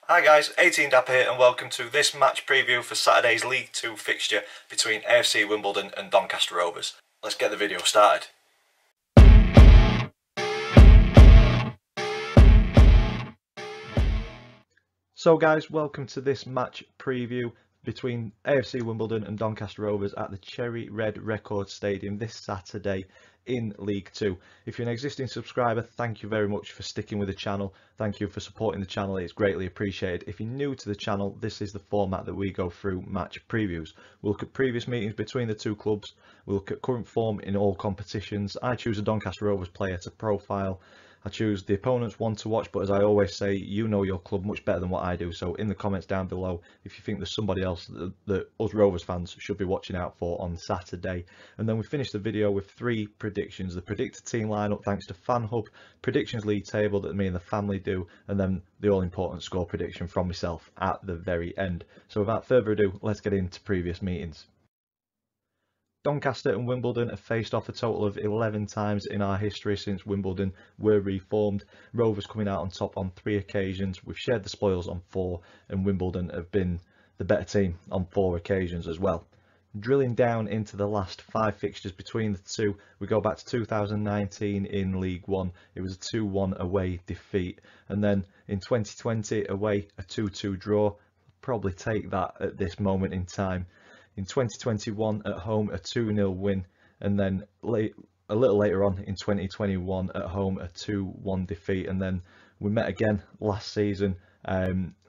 Hi guys, 18 Dapper here and welcome to this match preview for Saturday's League 2 fixture between AFC Wimbledon and Doncaster Rovers. Let's get the video started. So guys, welcome to this match preview between AFC Wimbledon and Doncaster Rovers at the Cherry Red Record Stadium this Saturday in League 2. If you're an existing subscriber, thank you very much for sticking with the channel. Thank you for supporting the channel, it's greatly appreciated. If you're new to the channel, this is the format that we go through match previews. We'll look at previous meetings between the two clubs, we'll look at current form in all competitions. I choose a Doncaster Rovers player to profile. I choose the opponent's one to watch, but as I always say, you know your club much better than what I do. So in the comments down below, if you think there's somebody else that us Rovers fans should be watching out for on Saturday. And then we finish the video with 3 predictions. The predicted team lineup thanks to FanHub, predictions league table that me and the family do, and then the all-important score prediction from myself at the very end. So without further ado, let's get into previous meetings. Doncaster and Wimbledon have faced off a total of 11 times in our history since Wimbledon were reformed. Rovers coming out on top on 3 occasions. We've shared the spoils on 4 and Wimbledon have been the better team on 4 occasions as well. Drilling down into the last 5 fixtures between the two, we go back to 2019 in League 1. It was a 2-1 away defeat, and then in 2020 away a 2-2 draw. Probably take that at this moment in time. In 2021 at home a 2-0 win, and then a little later on in 2021 at home a 2-1 defeat, and then we met again last season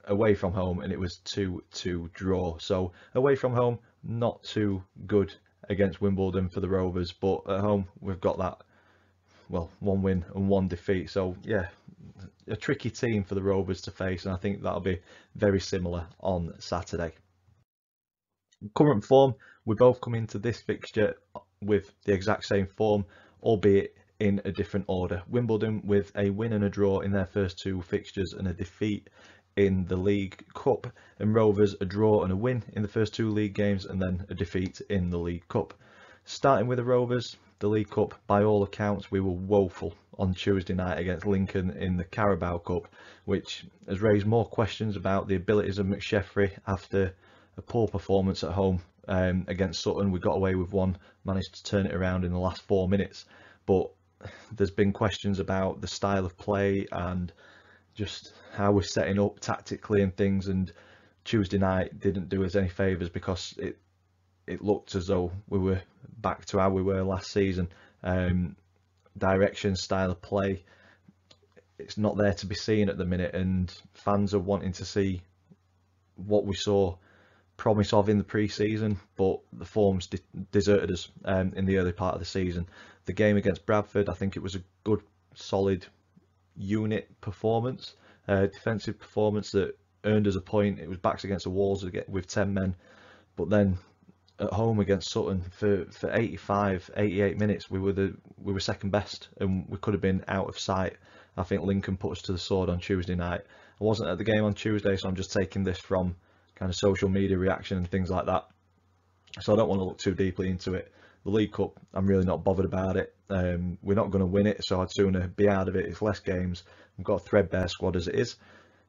away from home and it was 2-2 draw. So away from home not too good against Wimbledon for the Rovers, but at home we've got that, well, 1 win and 1 defeat. So yeah, a tricky team for the Rovers to face, and I think that'll be very similar on Saturday. Current form, we both come into this fixture with the exact same form, albeit in a different order. Wimbledon with a win and a draw in their first 2 fixtures and a defeat in the League Cup, and Rovers a draw and a win in the first 2 league games and then a defeat in the League Cup. Starting with the Rovers, the League Cup, by all accounts we were woeful on Tuesday night against Lincoln in the Carabao Cup, which has raised more questions about the abilities of McSheffrey after a poor performance at home against Sutton. We got away with 1, managed to turn it around in the last 4 minutes, but there's been questions about the style of play and just how we're setting up tactically and things, and Tuesday night didn't do us any favours because it looked as though we were back to how we were last season. Direction, style of play, it's not there to be seen at the minute, and fans are wanting to see what we saw promise of in the pre-season, but the form's deserted us in the early part of the season. The game against Bradford, I think it was a good solid unit performance, defensive performance that earned us a point. It was backs against the walls with 10 men, but then at home against Sutton for 88 minutes we were second best, and we could have been out of sight. I think Lincoln put us to the sword on Tuesday night. I wasn't at the game on Tuesday, so I'm just taking this from kind of social media reaction and things like that, so I don't want to look too deeply into it. The League Cup, I'm really not bothered about it. We're not going to win it, so I'd sooner be out of it. It's less games, we've got a threadbare squad as it is.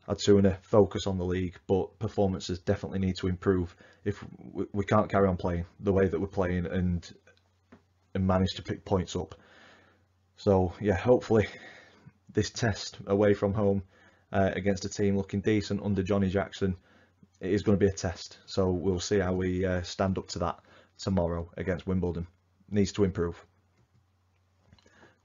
I'd sooner focus on the league, but performances definitely need to improve if we can't carry on playing the way that we're playing and manage to pick points up. So yeah, hopefully this test away from home against a team looking decent under Johnny Jackson, it is going to be a test, so we'll see how we stand up to that tomorrow against Wimbledon. Needs to improve.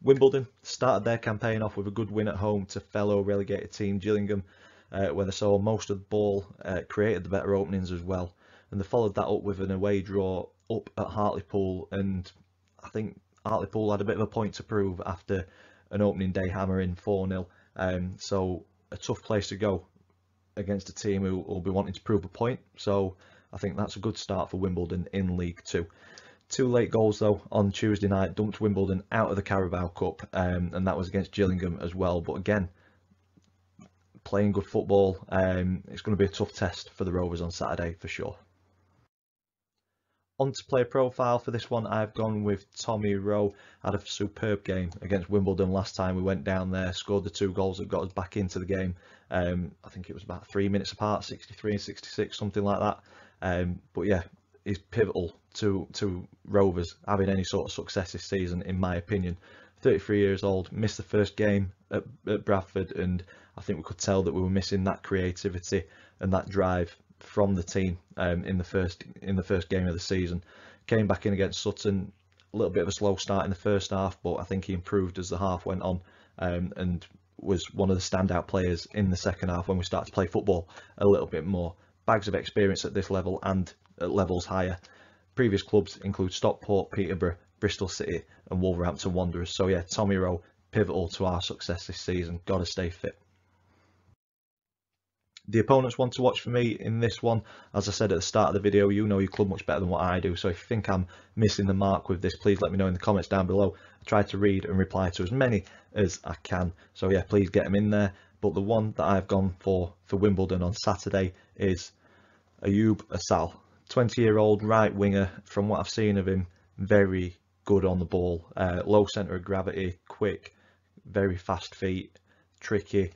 Wimbledon started their campaign off with a good win at home to fellow relegated team Gillingham, where they saw most of the ball, created the better openings as well, and they followed that up with an away draw up at Hartlepool, and I think Hartlepool had a bit of a point to prove after an opening day hammering 4-0, so a tough place to go against a team who will be wanting to prove a point. So I think that's a good start for Wimbledon in League 2. 2 late goals though on Tuesday night dumped Wimbledon out of the Carabao Cup, and that was against Gillingham as well. But again, playing good football, it's going to be a tough test for the Rovers on Saturday for sure. On to player profile for this one, I've gone with Tommy Rowe. Had a superb game against Wimbledon last time we went down there, scored the 2 goals that got us back into the game. I think it was about 3 minutes apart, 63 and 66, something like that. But yeah, he's pivotal to Rovers having any sort of success this season, in my opinion. 33 years old, missed the first game at Bradford, and I think we could tell that we were missing that creativity and that drive from the team in the first game of the season. Came back in against Sutton, a little bit of a slow start in the first half, but I think he improved as the half went on, and was one of the standout players in the second half when we started to play football a little bit more. Bags of experience at this level and at levels higher. Previous clubs include Stockport, Peterborough, Bristol City and Wolverhampton Wanderers. So yeah, Tommy Rowe, pivotal to our success this season. Got to stay fit. The opponents one to watch for me in this one, as I said at the start of the video, you know your club much better than what I do, so if you think I'm missing the mark with this, please let me know in the comments down below. I try to read and reply to as many as I can, so yeah, please get them in there. But the one that I've gone for Wimbledon on Saturday is Ayoub Assal, 20-year-old right winger. From what I've seen of him, very good on the ball, low centre of gravity, quick, very fast feet, tricky.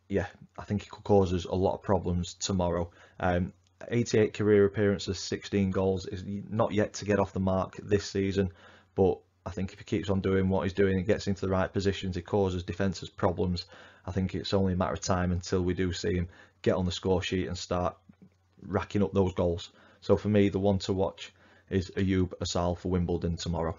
Yeah, I think he could cause us a lot of problems tomorrow. 88 career appearances, 16 goals, is not yet to get off the mark this season, but I think if he keeps on doing what he's doing and gets into the right positions, he causes defences problems. I think it's only a matter of time until we do see him get on the score sheet and start racking up those goals. So for me, the one to watch is Ayoub Assal for Wimbledon tomorrow.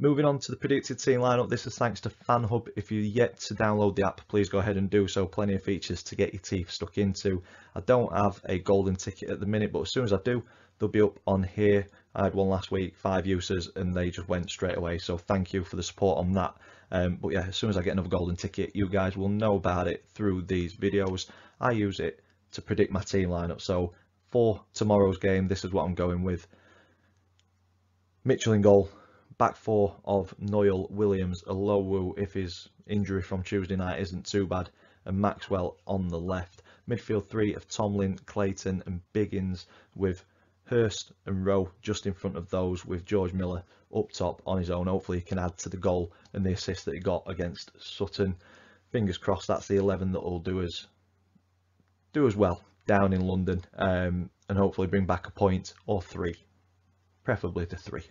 Moving on to the predicted team lineup, this is thanks to FanHub. If you're yet to download the app, please go ahead and do so. Plenty of features to get your teeth stuck into. I don't have a golden ticket at the minute, but as soon as I do, they'll be up on here. I had one last week, 5 uses, and they just went straight away. So thank you for the support on that. But yeah, as soon as I get another golden ticket, you guys will know about it through these videos. I use it to predict my team lineup. So for tomorrow's game, this is what I'm going with. Mitchell in goal. Back 4 of Noyle, Williams, Alowu if his injury from Tuesday night isn't too bad, and Maxwell on the left. Midfield 3 of Tomlin, Clayton and Biggins, with Hurst and Rowe just in front of those, with George Miller up top on his own. Hopefully he can add to the goal and the assist that he got against Sutton. Fingers crossed that's the 11 that will do us well down in London, and hopefully bring back a point or 3, preferably to 3.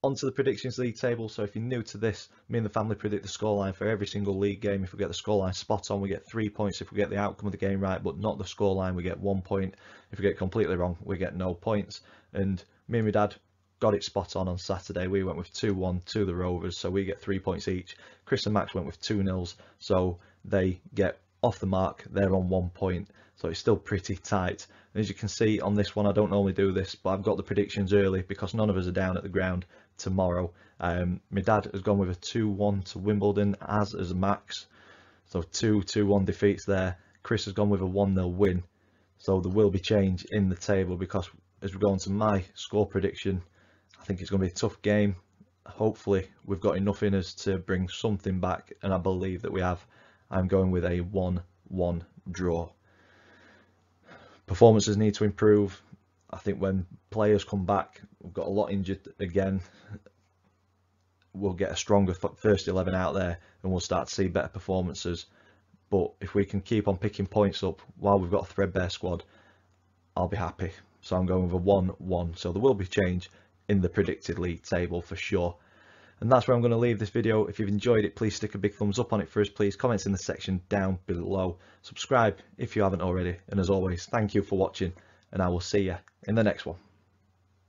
Onto the predictions league table. So if you're new to this, me and the family predict the scoreline for every single league game. If we get the scoreline spot on, we get 3 points. If we get the outcome of the game right but not the scoreline, we get 1 point. If we get it completely wrong, we get no points. And me and my dad got it spot on Saturday. We went with 2-1 to the Rovers, so we get 3 points each. Chris and Max went with 2-0, so they get off the mark. They're on 1 point, so it's still pretty tight. And as you can see on this one, I don't normally do this, but I've got the predictions early because none of us are down at the ground tomorrow. My dad has gone with a 2-1 to Wimbledon, as is Max, so 2-1 defeats there. Chris has gone with a 1-0 win, so there will be change in the table, because as we go on to my score prediction, I think it's going to be a tough game. Hopefully we've got enough in us to bring something back, and I believe that we have. I'm going with a 1-1 draw. Performances need to improve. I think when players come back, we've got a lot injured again, we'll get a stronger first 11 out there and we'll start to see better performances. But if we can keep on picking points up while we've got a threadbare squad, I'll be happy. So I'm going with a 1-1. So there will be change in the predicted league table for sure. And that's where I'm going to leave this video. If you've enjoyed it, please stick a big thumbs up on it for us, please. Comments in the section down below. Subscribe if you haven't already. And as always, thank you for watching, and I will see you in the next one.